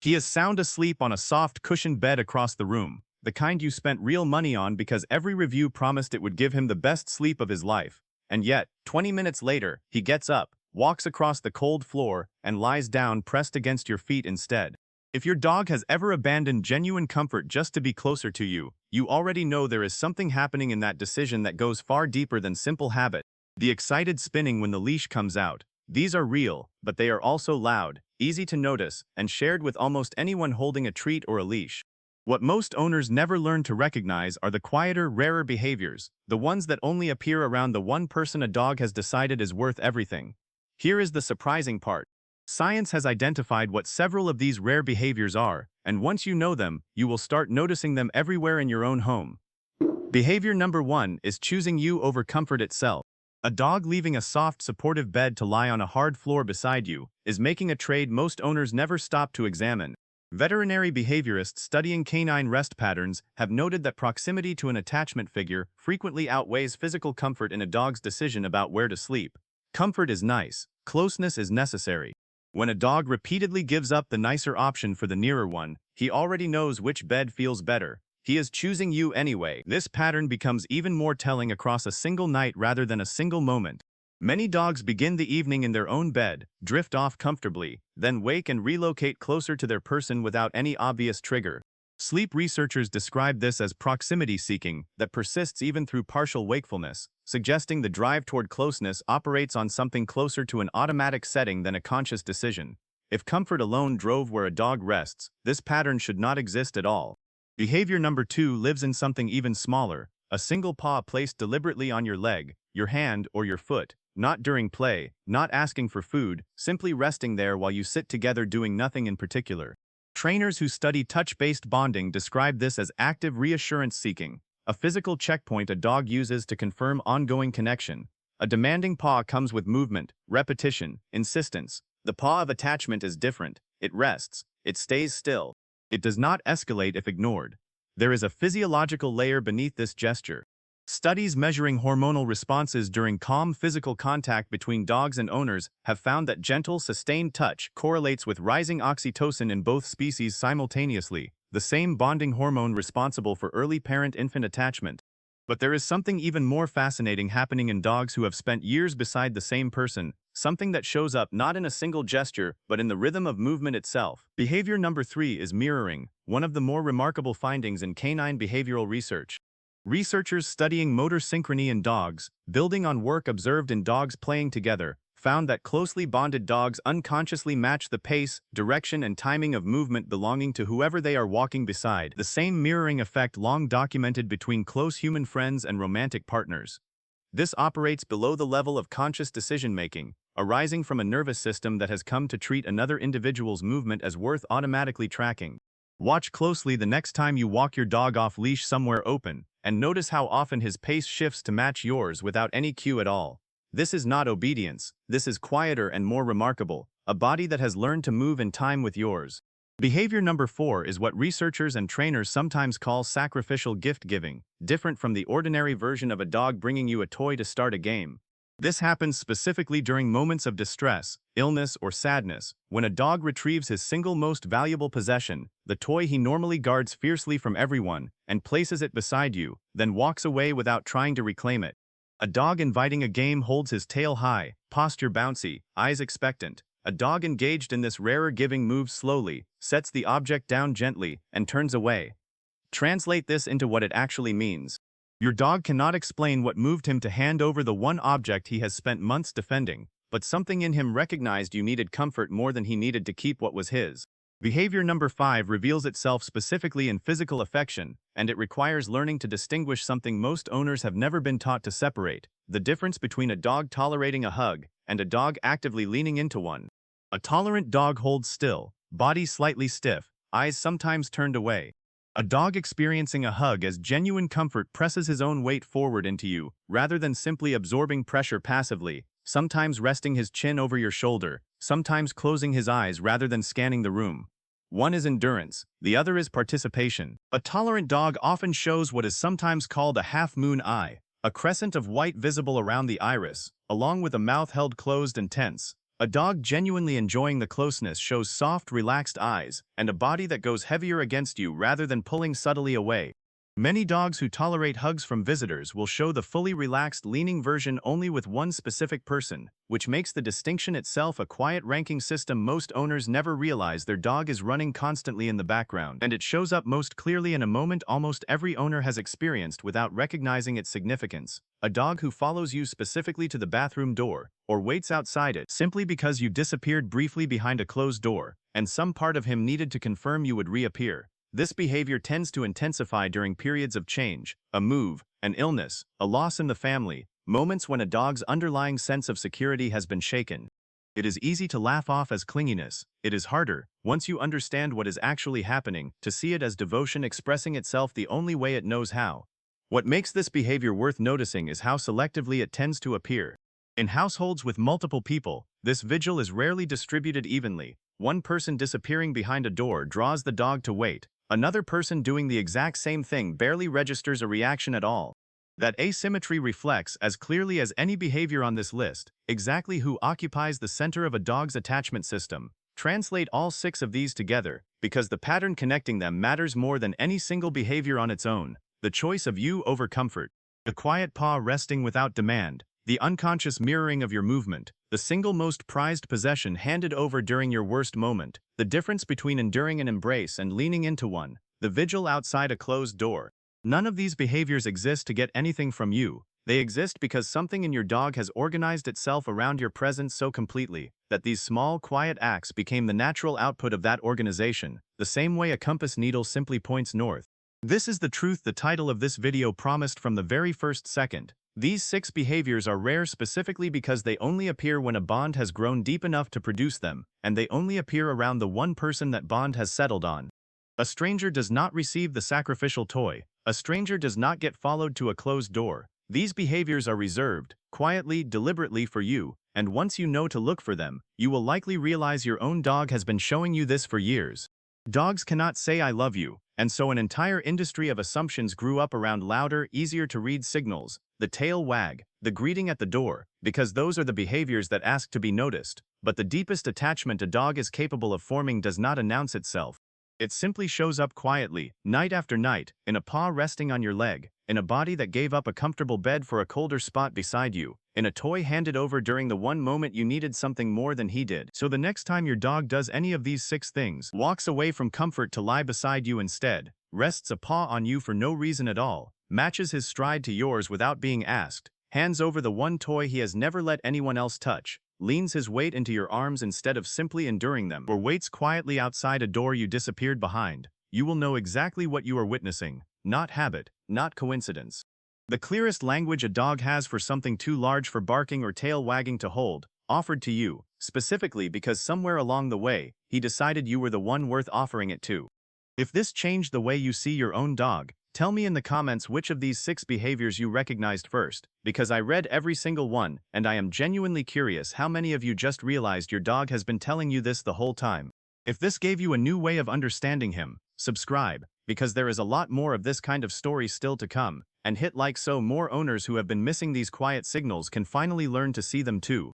He is sound asleep on a soft cushioned bed across the room, the kind you spent real money on because every review promised it would give him the best sleep of his life. And yet, 20 minutes later, he gets up, walks across the cold floor, and lies down pressed against your feet instead. If your dog has ever abandoned genuine comfort just to be closer to you, you already know there is something happening in that decision that goes far deeper than simple habit. The excited spinning when the leash comes out. These are real, but they are also loud, easy to notice, and shared with almost anyone holding a treat or a leash. What most owners never learn to recognize are the quieter, rarer behaviors, the ones that only appear around the one person a dog has decided is worth everything. Here is the surprising part. Science has identified what several of these rare behaviors are, and once you know them, you will start noticing them everywhere in your own home. Behavior number 1 is choosing you over comfort itself. A dog leaving a soft, supportive bed to lie on a hard floor beside you is making a trade most owners never stop to examine. Veterinary behaviorists studying canine rest patterns have noted that proximity to an attachment figure frequently outweighs physical comfort in a dog's decision about where to sleep. Comfort is nice, closeness is necessary. When a dog repeatedly gives up the nicer option for the nearer one, he already knows which bed feels better. He is choosing you anyway. This pattern becomes even more telling across a single night rather than a single moment. Many dogs begin the evening in their own bed, drift off comfortably, then wake and relocate closer to their person without any obvious trigger. Sleep researchers describe this as proximity seeking that persists even through partial wakefulness, suggesting the drive toward closeness operates on something closer to an automatic setting than a conscious decision. If comfort alone drove where a dog rests, this pattern should not exist at all. Behavior number 2 lives in something even smaller, a single paw placed deliberately on your leg, your hand, or your foot, not during play, not asking for food, simply resting there while you sit together doing nothing in particular. Trainers who study touch-based bonding describe this as active reassurance seeking, a physical checkpoint a dog uses to confirm ongoing connection. A demanding paw comes with movement, repetition, insistence. The paw of attachment is different. It rests. It stays still. It does not escalate if ignored. There is a physiological layer beneath this gesture. Studies measuring hormonal responses during calm physical contact between dogs and owners have found that gentle, sustained touch correlates with rising oxytocin in both species simultaneously, the same bonding hormone responsible for early parent-infant attachment. But there is something even more fascinating happening in dogs who have spent years beside the same person, something that shows up not in a single gesture, but in the rhythm of movement itself. Behavior number 3 is mirroring, one of the more remarkable findings in canine behavioral research. Researchers studying motor synchrony in dogs, building on work observed in dogs playing together, found that closely bonded dogs unconsciously match the pace, direction, and timing of movement belonging to whoever they are walking beside, the same mirroring effect long documented between close human friends and romantic partners. This operates below the level of conscious decision-making, arising from a nervous system that has come to treat another individual's movement as worth automatically tracking. Watch closely the next time you walk your dog off leash somewhere open, and notice how often his pace shifts to match yours without any cue at all. This is not obedience, this is quieter and more remarkable, a body that has learned to move in time with yours. Behavior number 4 is what researchers and trainers sometimes call sacrificial gift giving, different from the ordinary version of a dog bringing you a toy to start a game. This happens specifically during moments of distress, illness, or sadness, when a dog retrieves his single most valuable possession, the toy he normally guards fiercely from everyone, and places it beside you, then walks away without trying to reclaim it. A dog inviting a game holds his tail high, posture bouncy, eyes expectant. A dog engaged in this rarer giving moves slowly, sets the object down gently, and turns away. Translate this into what it actually means. Your dog cannot explain what moved him to hand over the one object he has spent months defending, but something in him recognized you needed comfort more than he needed to keep what was his. Behavior number 5 reveals itself specifically in physical affection, and it requires learning to distinguish something most owners have never been taught to separate: the difference between a dog tolerating a hug and a dog actively leaning into one. A tolerant dog holds still, body slightly stiff, eyes sometimes turned away. A dog experiencing a hug as genuine comfort presses his own weight forward into you, rather than simply absorbing pressure passively, sometimes resting his chin over your shoulder, sometimes closing his eyes rather than scanning the room. One is endurance, the other is participation. A tolerant dog often shows what is sometimes called a half-moon eye, a crescent of white visible around the iris, along with a mouth held closed and tense. A dog genuinely enjoying the closeness shows soft, relaxed eyes, and a body that goes heavier against you rather than pulling subtly away. Many dogs who tolerate hugs from visitors will show the fully relaxed, leaning version only with one specific person, which makes the distinction itself a quiet ranking system most owners never realize their dog is running constantly in the background, and it shows up most clearly in a moment almost every owner has experienced without recognizing its significance. A dog who follows you specifically to the bathroom door, or waits outside it simply because you disappeared briefly behind a closed door, and some part of him needed to confirm you would reappear. This behavior tends to intensify during periods of change, a move, an illness, a loss in the family, moments when a dog's underlying sense of security has been shaken. It is easy to laugh off as clinginess. It is harder, once you understand what is actually happening, to see it as devotion expressing itself the only way it knows how. What makes this behavior worth noticing is how selectively it tends to appear. In households with multiple people, this vigil is rarely distributed evenly. One person disappearing behind a door draws the dog to wait. Another person doing the exact same thing barely registers a reaction at all. That asymmetry reflects, as clearly as any behavior on this list, exactly who occupies the center of a dog's attachment system. Translate all 6 of these together, because the pattern connecting them matters more than any single behavior on its own. The choice of you over comfort. The quiet paw resting without demand. The unconscious mirroring of your movement. The single most prized possession handed over during your worst moment. The difference between enduring an embrace and leaning into one. The vigil outside a closed door. None of these behaviors exist to get anything from you. They exist because something in your dog has organized itself around your presence so completely that these small, quiet acts became the natural output of that organization, the same way a compass needle simply points north. This is the truth the title of this video promised from the very first second. These 6 behaviors are rare specifically because they only appear when a bond has grown deep enough to produce them, and they only appear around the one person that bond has settled on. A stranger does not receive the sacrificial toy. A stranger does not get followed to a closed door. These behaviors are reserved, quietly, deliberately for you, and once you know to look for them, you will likely realize your own dog has been showing you this for years. Dogs cannot say I love you, and so an entire industry of assumptions grew up around louder, easier to read signals, the tail wag, the greeting at the door, because those are the behaviors that ask to be noticed. But the deepest attachment a dog is capable of forming does not announce itself. It simply shows up quietly, night after night, in a paw resting on your leg, in a body that gave up a comfortable bed for a colder spot beside you, in a toy handed over during the one moment you needed something more than he did. So the next time your dog does any of these 6 things, walks away from comfort to lie beside you instead, rests a paw on you for no reason at all, matches his stride to yours without being asked, hands over the one toy he has never let anyone else touch, leans his weight into your arms instead of simply enduring them, or waits quietly outside a door you disappeared behind, you will know exactly what you are witnessing, not habit, not coincidence. The clearest language a dog has for something too large for barking or tail wagging to hold, offered to you, specifically because somewhere along the way, he decided you were the one worth offering it to. If this changed the way you see your own dog, tell me in the comments which of these 6 behaviors you recognized first, because I read every single one, and I am genuinely curious how many of you just realized your dog has been telling you this the whole time. If this gave you a new way of understanding him, subscribe, because there is a lot more of this kind of story still to come, and hit like so more owners who have been missing these quiet signals can finally learn to see them too.